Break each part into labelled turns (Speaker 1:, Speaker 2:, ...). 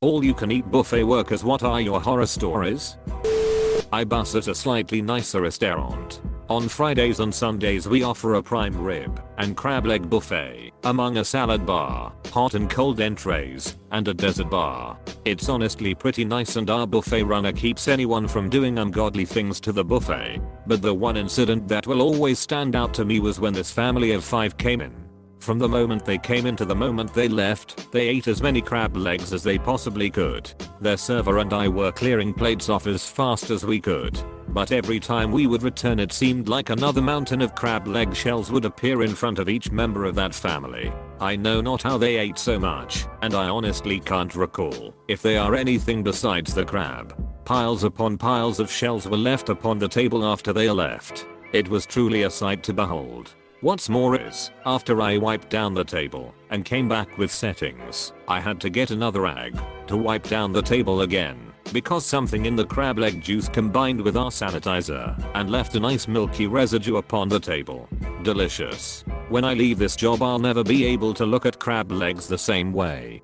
Speaker 1: All you can eat buffet workers, what are your horror stories? I bus at a slightly nicer restaurant. On Fridays and Sundays we offer a prime rib and crab leg buffet, among a salad bar, hot and cold entrees, and a dessert bar. It's honestly pretty nice and our buffet runner keeps anyone from doing ungodly things to the buffet. But the one incident that will always stand out to me was when this family of 5 came in. From the moment they came in to the moment they left, they ate as many crab legs as they possibly could. Their server and I were clearing plates off as fast as we could. But every time we would return it seemed like another mountain of crab leg shells would appear in front of each member of that family. I know not how they ate so much, and I honestly can't recall if they are anything besides the crab. Piles upon piles of shells were left upon the table after they left. It was truly a sight to behold. What's more is, after I wiped down the table and came back with settings, I had to get another rag to wipe down the table again because something in the crab leg juice combined with our sanitizer and left a nice milky residue upon the table. Delicious. When I leave this job I'll never be able to look at crab legs the same way.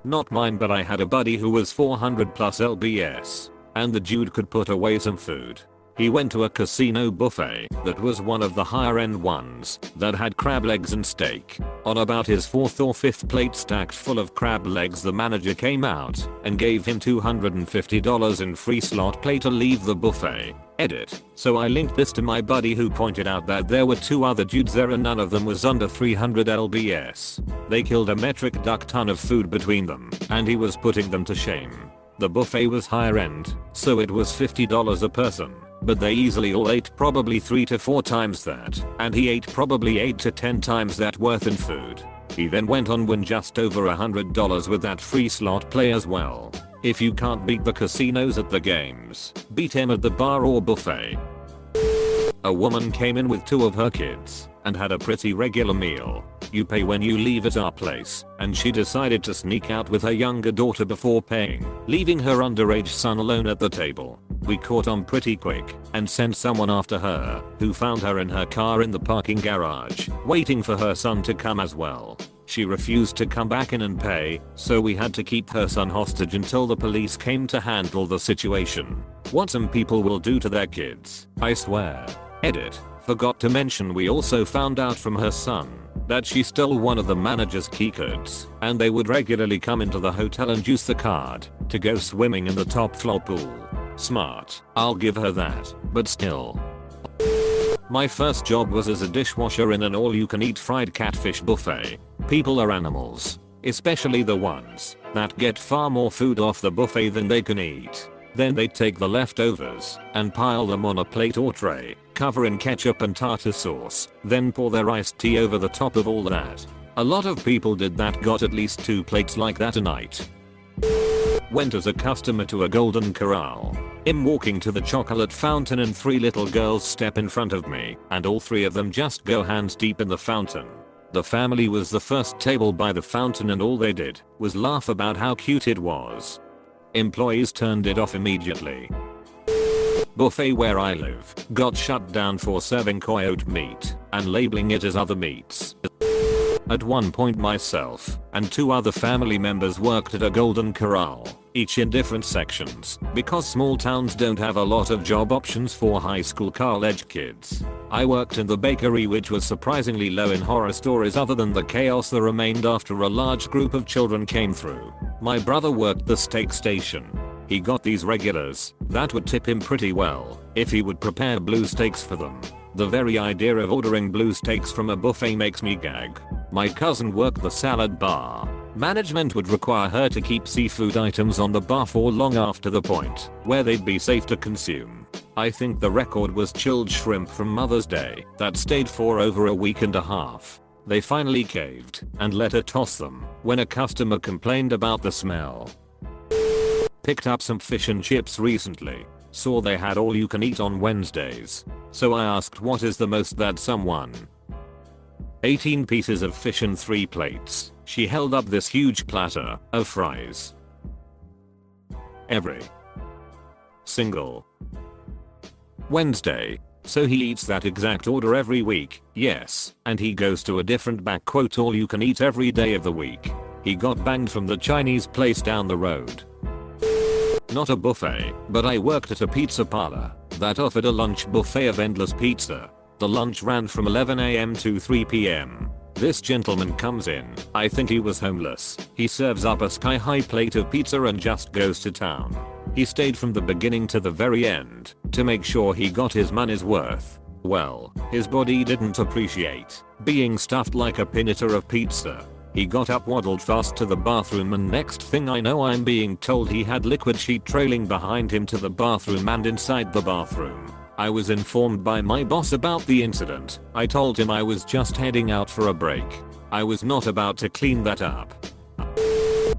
Speaker 1: Not mine, but I had a buddy who was 400 plus lbs, and the dude could put away some food. He went to a casino buffet that was one of the higher end ones that had crab legs and steak. On about his 4th or 5th plate stacked full of crab legs the manager came out and gave him $250 in free slot play to leave the buffet. Edit. So I linked this to my buddy who pointed out that there were 2 other dudes there and none of them was under 300 lbs. They killed a metric duck ton of food between them and he was putting them to shame. The buffet was higher end, so it was $50 a person. But they easily all ate probably 3 to 4 times that, and he ate probably 8 to 10 times that worth in food. He then went on win just over $100 with that free slot play as well. If you can't beat the casinos at the games, beat him at the bar or buffet. A woman came in with 2 of her kids and had a pretty regular meal. You pay when you leave at our place, and she decided to sneak out with her younger daughter before paying, leaving her underage son alone at the table. We caught on pretty quick and sent someone after her, who found her in her car in the parking garage, waiting for her son to come as well. She refused to come back in and pay, so we had to keep her son hostage until the police came to handle the situation. What some people will do to their kids, I swear. Edit. Forgot to mention we also found out from her son that she stole one of the manager's key cards, and they would regularly come into the hotel and use the card to go swimming in the top floor pool. Smart, I'll give her that, but still. My first job was as a dishwasher in an all-you-can-eat fried catfish buffet. People are animals, especially the ones that get far more food off the buffet than they can eat. Then they take the leftovers and pile them on a plate or tray, cover in ketchup and tartar sauce, then pour their iced tea over the top of all that. A lot of people did that, got at least 2 plates like that a night. Went as a customer to a Golden Corral. I'm walking to the chocolate fountain and 3 little girls step in front of me, and all 3 of them just go hands deep in the fountain. The family was the first table by the fountain and all they did was laugh about how cute it was. Employees turned it off immediately. Buffet where I live got shut down for serving coyote meat and labeling it as other meats. At one point myself and 2 other family members worked at a Golden Corral, each in different sections, because small towns don't have a lot of job options for high school college kids. I worked in the bakery, which was surprisingly low in horror stories other than the chaos that remained after a large group of children came through. My brother worked the steak station. He got these regulars that would tip him pretty well if he would prepare blue steaks for them. The very idea of ordering blue steaks from a buffet makes me gag. My cousin worked the salad bar. Management would require her to keep seafood items on the bar for long after the point where they'd be safe to consume. I think the record was chilled shrimp from Mother's Day that stayed for over a week and a half. They finally caved and let her toss them when a customer complained about the smell. Picked up some fish and chips recently. Saw they had all you can eat on Wednesdays. So I asked what is the most that someone. 18 pieces of fish and 3 plates. She held up this huge platter of fries. Every single Wednesday. So he eats that exact order every week, yes, and he goes to a different all you can eat every day of the week. He got banged from the Chinese place down the road. Not a buffet, but I worked at a pizza parlor that offered a lunch buffet of endless pizza. The lunch ran from 11 AM to 3 PM. This gentleman comes in, I think he was homeless. He serves up a sky-high plate of pizza and just goes to town. He stayed from the beginning to the very end to make sure he got his money's worth. Well, his body didn't appreciate being stuffed like a pinata of pizza. He got up, waddled fast to the bathroom, and next thing I know I'm being told he had liquid sheet trailing behind him to the bathroom and inside the bathroom. I was informed by my boss about the incident. I told him I was just heading out for a break. I was not about to clean that up.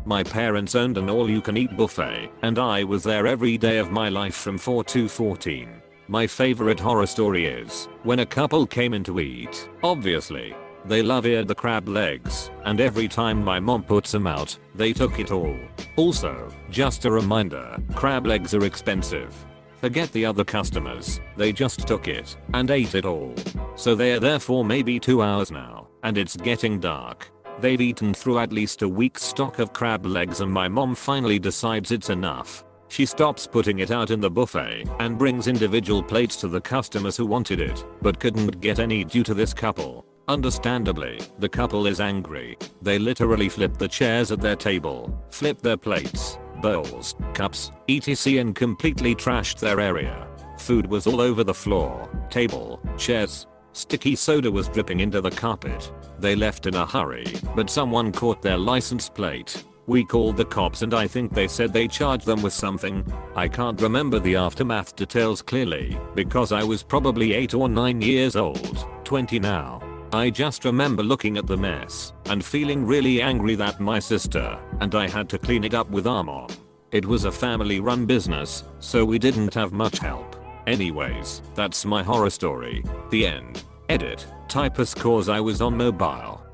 Speaker 1: My parents owned an all-you-can-eat buffet, and I was there every day of my life from 4 to 14. My favorite horror story is when a couple came in to eat. Obviously, they love-eared the crab legs, and every time my mom puts them out, they took it all. Also, just a reminder, crab legs are expensive. Forget the other customers, they just took it and ate it all. So they're there for maybe 2 hours now, and it's getting dark. They've eaten through at least a week's stock of crab legs, and my mom finally decides it's enough. She stops putting it out in the buffet and brings individual plates to the customers who wanted it, but couldn't get any due to this couple. Understandably, the couple is angry. They literally flipped the chairs at their table, flipped their plates, bowls, cups, etc., and completely trashed their area. Food was all over the floor, table, chairs. Sticky soda was dripping into the carpet. They left in a hurry, but someone caught their license plate. We called the cops, and I think they said they charged them with something. I can't remember the aftermath details clearly because I was probably 8 or 9 years old, 20 now. I just remember looking at the mess and feeling really angry that my sister and I had to clean it up with our mom. It was a family-run business, so we didn't have much help. Anyways, that's my horror story. The end. Edit. Typus cause I was on mobile.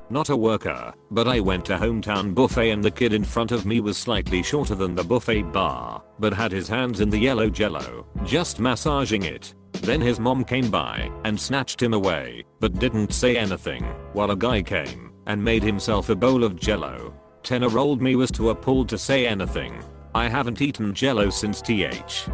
Speaker 1: Not a worker, but I went to hometown buffet and the kid in front of me was slightly shorter than the buffet bar, but had his hands in the yellow jello, just massaging it. Then his mom came by and snatched him away, but didn't say anything, while a guy came and made himself a bowl of jello. 10-year-old me was too appalled to say anything. I haven't eaten jello since TH.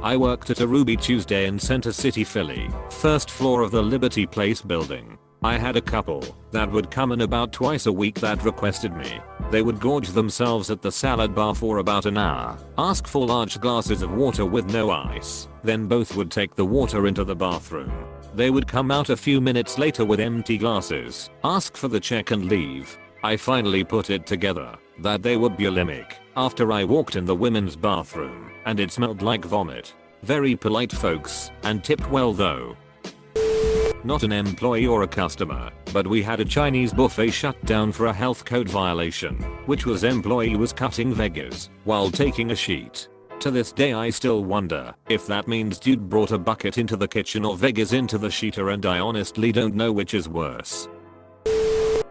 Speaker 1: I worked at a Ruby Tuesday in Center City, Philly, first floor of the Liberty Place building. I had a couple that would come in about twice a week that requested me. They would gorge themselves at the salad bar for about an hour, ask for large glasses of water with no ice, then both would take the water into the bathroom. They would come out a few minutes later with empty glasses, ask for the check and leave. I finally put it together that they were bulimic after I walked in the women's bathroom and it smelled like vomit. Very polite folks and tipped well though. Not an employee or a customer, but we had a Chinese buffet shut down for a health code violation, which was employee was cutting vegas while taking a sheet. To this day I still wonder if that means dude brought a bucket into the kitchen or vegas into the sheeter, and I honestly don't know which is worse.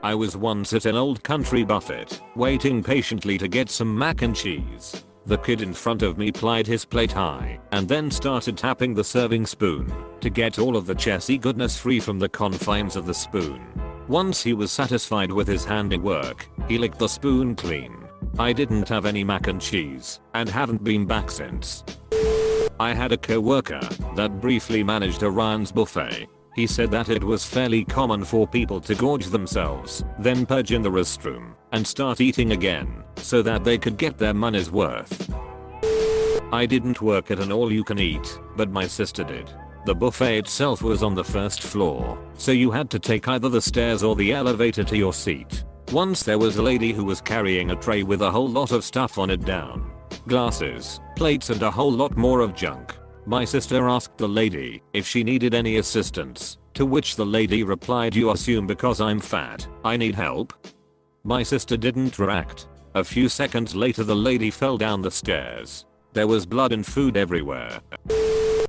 Speaker 1: I was once at an old country buffet, waiting patiently to get some mac and cheese. The kid in front of me plied his plate high and then started tapping the serving spoon to get all of the chessy goodness free from the confines of the spoon. Once he was satisfied with his handiwork, he licked the spoon clean. I didn't have any mac and cheese and haven't been back since. I had a coworker that briefly managed Orions buffet. He said that it was fairly common for people to gorge themselves, then purge in the restroom, and start eating again, so that they could get their money's worth. I didn't work at an all-you-can-eat, but my sister did. The buffet itself was on the first floor, so you had to take either the stairs or the elevator to your seat. Once there was a lady who was carrying a tray with a whole lot of stuff on it down. Glasses, plates, and a whole lot more of junk. My sister asked the lady if she needed any assistance, to which the lady replied, "You assume because I'm fat, I need help?" My sister didn't react. A few seconds later the lady fell down the stairs. There was blood and food everywhere.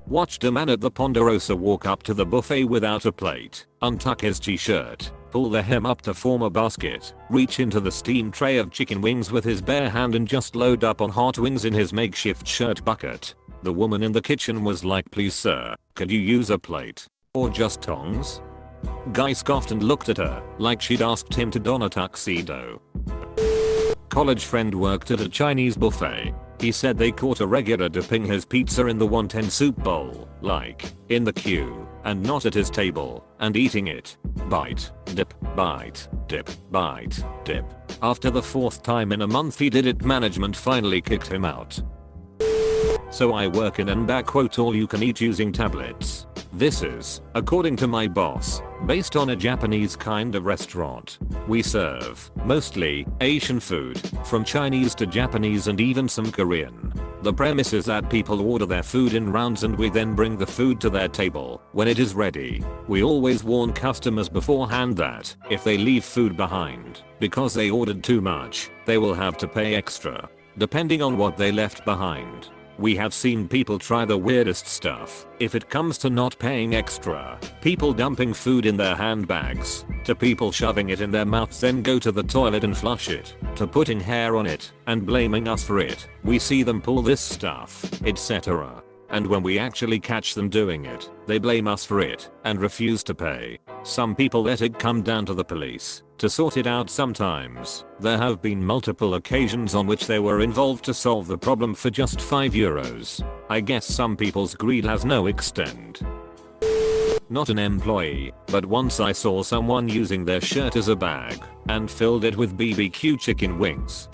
Speaker 1: Watched a man at the Ponderosa walk up to the buffet without a plate, untuck his t-shirt, pull the hem up to form a basket, reach into the steam tray of chicken wings with his bare hand and just load up on hot wings in his makeshift shirt bucket. The woman in the kitchen was like, "Please sir, could you use a plate? Or just tongs?" Guy scoffed and looked at her like she'd asked him to don a tuxedo. College friend worked at a Chinese buffet. He said they caught a regular dipping his pizza in the wonton soup bowl, like, in the queue, and not at his table, and eating it. Bite, dip, bite, dip, bite, dip. After the 4th time in a month he did it, management finally kicked him out. So I work in an all you can eat using tablets. This is, according to my boss, based on a Japanese kind of restaurant. We serve, mostly, Asian food, from Chinese to Japanese and even some Korean. The premise is that people order their food in rounds and we then bring the food to their table when it is ready. We always warn customers beforehand that, if they leave food behind, because they ordered too much, they will have to pay extra, depending on what they left behind. We have seen people try the weirdest stuff. If it comes to not paying extra, people dumping food in their handbags, to people shoving it in their mouths then go to the toilet and flush it, to putting hair on it and blaming us for it. We see them pull this stuff, etc. And when we actually catch them doing it, they blame us for it and refuse to pay. Some people let it come down to the police to sort it out. Sometimes there have been multiple occasions on which they were involved to solve the problem for just €5. I guess some people's greed has no extent. Not an employee, but once I saw someone using their shirt as a bag and filled it with BBQ chicken wings.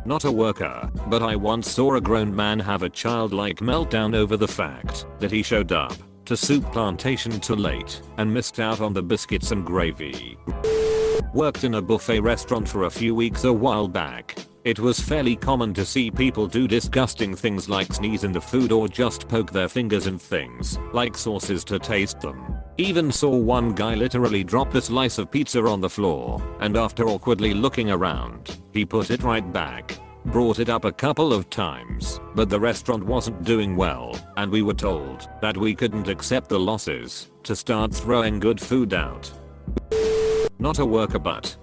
Speaker 1: Not a worker, but I once saw a grown man have a childlike meltdown over the fact that he showed up to Soup Plantation too late and missed out on the biscuits and gravy. Worked in a buffet restaurant for a few weeks a while back. It was fairly common to see people do disgusting things like sneeze in the food or just poke their fingers in things like sauces to taste them. Even saw one guy literally drop a slice of pizza on the floor, and after awkwardly looking around, he put it right back. Brought it up a couple of times, but the restaurant wasn't doing well, and we were told that we couldn't accept the losses to start throwing good food out. Not a worker, but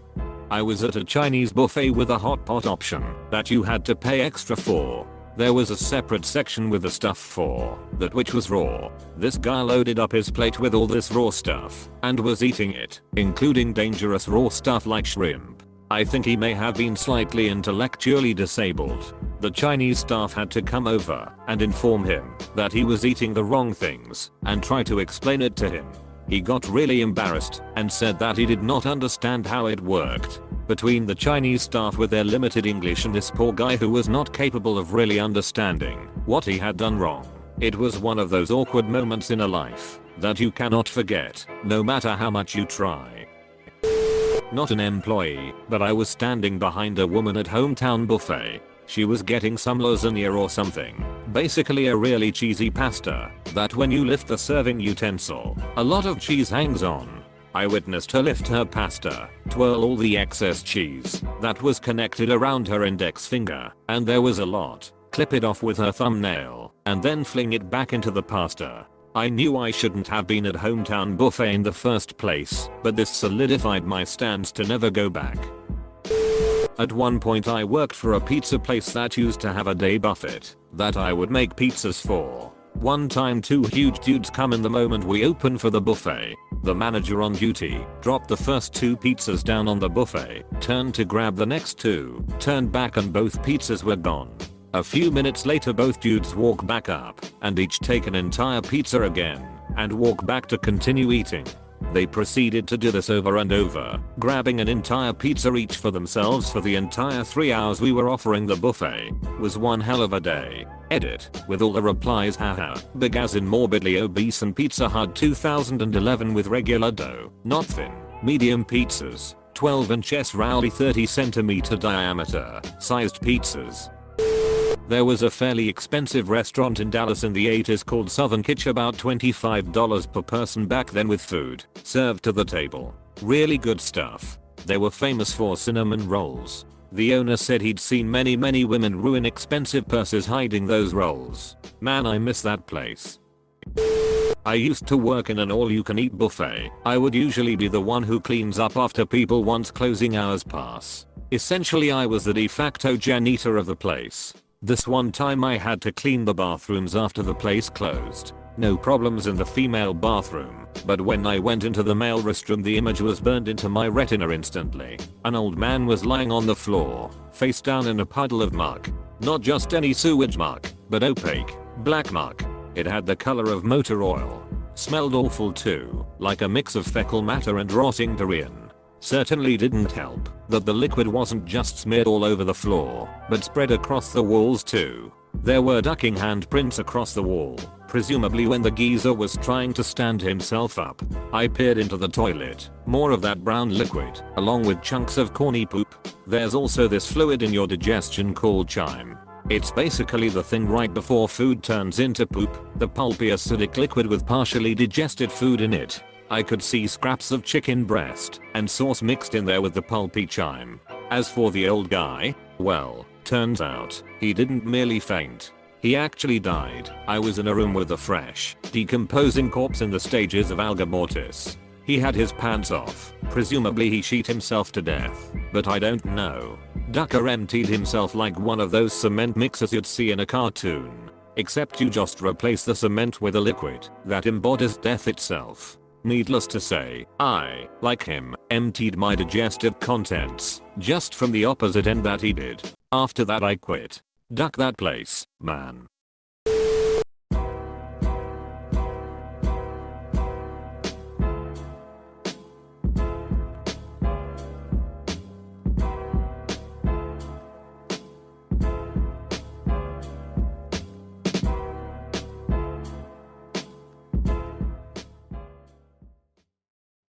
Speaker 1: I was at a Chinese buffet with a hot pot option that you had to pay extra for. There was a separate section with the stuff for that which was raw. This guy loaded up his plate with all this raw stuff and was eating it, including dangerous raw stuff like shrimp. I think he may have been slightly intellectually disabled. The Chinese staff had to come over and inform him that he was eating the wrong things and try to explain it to him. He got really embarrassed and said that he did not understand how it worked. Between the Chinese staff with their limited English and this poor guy who was not capable of really understanding what he had done wrong, it was one of those awkward moments in a life that you cannot forget, no matter how much you try. Not an employee, but I was standing behind a woman at hometown buffet. She was getting some lasagna or something. Basically a really cheesy pasta that when you lift the serving utensil, a lot of cheese hangs on. I witnessed her lift her pasta, twirl all the excess cheese that was connected around her index finger, and there was a lot, clip it off with her thumbnail, and then fling it back into the pasta. I knew I shouldn't have been at hometown buffet in the first place, but this solidified my stance to never go back. At one point I worked for a pizza place that used to have a day buffet that I would make pizzas for. One time 2 huge dudes come in the moment we open for the buffet. The manager on duty dropped the first 2 pizzas down on the buffet, turned to grab the next 2, turned back and both pizzas were gone. A few minutes later both dudes walk back up and each take an entire pizza again and walk back to continue eating. They proceeded to do this over and over, grabbing an entire pizza each for themselves for the entire 3 hours we were offering the buffet. Was one hell of a day. Edit, with all the replies haha, big as in morbidly obese and Pizza Hut 2011 with regular dough, not thin, medium pizzas, 12-inch rowdy 30cm diameter, sized pizzas. There was a fairly expensive restaurant in Dallas in the 80s called Southern Kitchen, about $25 per person back then with food served to the table. Really good stuff. They were famous for cinnamon rolls. The owner said he'd seen many women ruin expensive purses hiding those rolls. Man, I miss that place. I used to work in an all-you-can-eat buffet. I would usually be the one who cleans up after people once closing hours pass. Essentially I was the de facto janitor of the place. This one time I had to clean the bathrooms after the place closed. No problems in the female bathroom, but when I went into the male restroom the image was burned into my retina instantly. An old man was lying on the floor, face down in a puddle of muck. Not just any sewage muck, but opaque, black muck. It had the color of motor oil. Smelled awful too, like a mix of fecal matter and rotting durian. Certainly didn't help that the liquid wasn't just smeared all over the floor, but spread across the walls too. There were ducking handprints across the wall, presumably when the geezer was trying to stand himself up. I peered into the toilet, more of that brown liquid, along with chunks of corny poop. There's also this fluid in your digestion called chyme. It's basically the thing right before food turns into poop, the pulpy acidic liquid with partially digested food in it. I could see scraps of chicken breast and sauce mixed in there with the pulpy chyme. As for the old guy, well, turns out, he didn't merely faint. He actually died. I was in a room with a fresh, decomposing corpse in the stages of alga mortis. He had his pants off. Presumably he sheet himself to death, but I don't know. Ducker emptied himself like one of those cement mixers you'd see in a cartoon. Except you just replace the cement with a liquid that embodies death itself. Needless to say, I, like him, emptied my digestive contents, just from the opposite end that he did. After that I quit. Duck that place, man.